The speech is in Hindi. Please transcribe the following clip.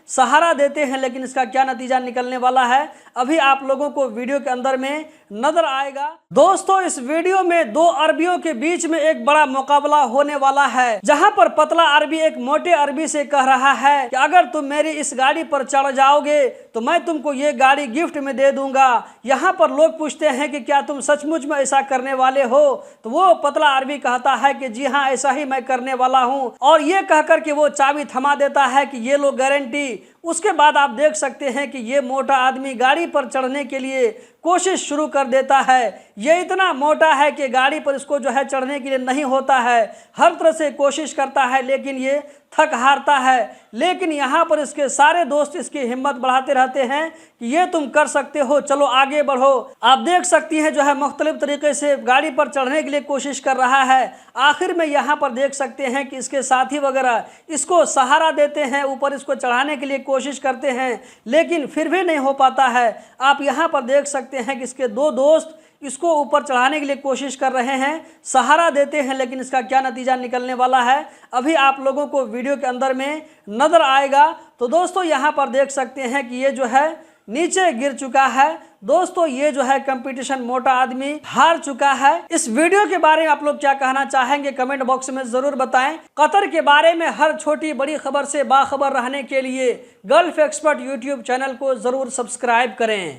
सहारा देते हैं, लेकिन इसका क्या नतीजा निकलने वाला है अभी आप लोगों को वीडियो के अंदर में नजर आएगा। दोस्तों, इस वीडियो में दो अरबियों के बीच में एक बड़ा मुकाबला होने वाला है, जहां पर पतला अरबी एक मोटे अरबी से कह रहा है कि अगर तुम मेरी इस गाड़ी पर चढ़ जाओगे तो मैं तुमको ये गाड़ी गिफ्ट में दे दूंगा। यहाँ पर लोग पूछते हैं कि क्या तुम सचमुच में ऐसा करने वाले हो, तो वो पतला अरबी कहता है कि जी हाँ, ऐसा ही मैं करने वाला हूँ, और ये कहकर के वो चाबी थमा देता है कि ये लो गारंटी। उसके बाद आप देख सकते हैं कि ये मोटा आदमी गाड़ी पर चढ़ने के लिए कोशिश शुरू कर देता है। ये इतना मोटा है कि गाड़ी पर इसको जो है चढ़ने के लिए नहीं होता है, हर तरह से कोशिश करता है लेकिन ये थक हारता है। लेकिन यहाँ पर इसके सारे दोस्त इसकी हिम्मत बढ़ाते रहते हैं कि ये तुम कर सकते हो, चलो आगे बढ़ो। आप देख सकती हैं जो है मुख्तलिफ तरीके से गाड़ी पर चढ़ने के लिए कोशिश कर रहा है। आखिर में यहाँ पर देख सकते हैं कि इसके साथी वगैरह इसको सहारा देते हैं, ऊपर इसको चढ़ाने के लिए कोशिश करते हैं, लेकिन फिर भी नहीं हो पाता है। आप यहाँ पर देख सकते हैं कि इसके दो दोस्त इसको ऊपर चढ़ाने के लिए कोशिश कर रहे हैं, सहारा देते हैं, लेकिन इसका क्या नतीजा निकलने वाला है अभी आप लोगों को वीडियो के अंदर में नजर आएगा। तो दोस्तों, यहाँ पर देख सकते हैं कि ये जो है नीचे गिर चुका है। दोस्तों, ये जो है कंपटीशन मोटा आदमी हार चुका है। इस वीडियो के बारे में आप लोग क्या कहना चाहेंगे कमेंट बॉक्स में जरूर बताएं। कतर के बारे में हर छोटी बड़ी खबर से बाखबर रहने के लिए गल्फ एक्सपर्ट यूट्यूब चैनल को जरूर सब्सक्राइब करें।